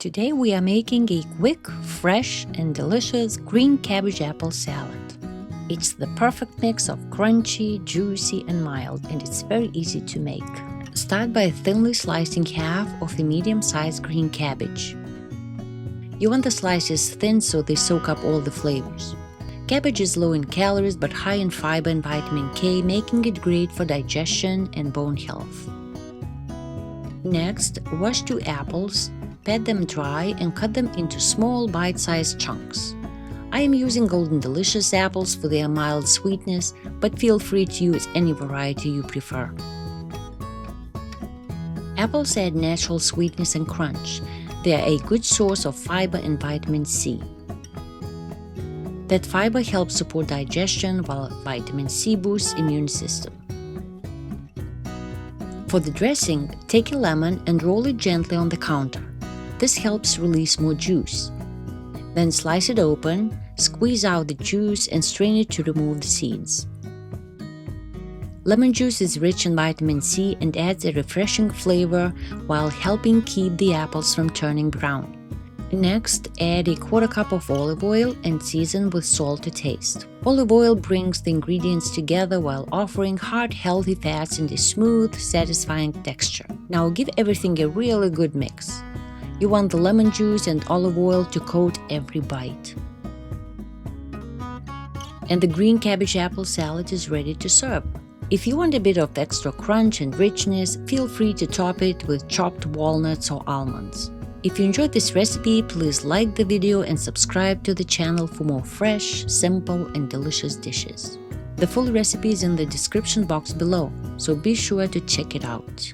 Today we are making a quick, fresh and delicious green cabbage apple salad. It's the perfect mix of crunchy, juicy and mild, and it's very easy to make. Start by thinly slicing half of a medium-sized green cabbage. You want the slices thin so they soak up all the flavors. Cabbage is low in calories but high in fiber and vitamin K, making it great for digestion and bone health. Next, wash 2 apples, pat them dry and cut them into small bite-sized chunks. I am using Golden Delicious apples for their mild sweetness, but feel free to use any variety you prefer. Apples add natural sweetness and crunch. They are a good source of fiber and vitamin C. That fiber helps support digestion, while vitamin C boosts immune system. For the dressing, take a lemon and roll it gently on the counter. This helps release more juice. Then slice it open, squeeze out the juice and strain it to remove the seeds. Lemon juice is rich in vitamin C and adds a refreshing flavor while helping keep the apples from turning brown. Next, add a 1/4 cup of olive oil and season with salt to taste. Olive oil brings the ingredients together while offering hard, healthy fats and a smooth, satisfying texture. Now give everything a really good mix. You want the lemon juice and olive oil to coat every bite. And the green cabbage apple salad is ready to serve. If you want a bit of extra crunch and richness, feel free to top it with chopped walnuts or almonds. If you enjoyed this recipe, please like the video and subscribe to the channel for more fresh, simple and delicious dishes. The full recipe is in the description box below, so be sure to check it out.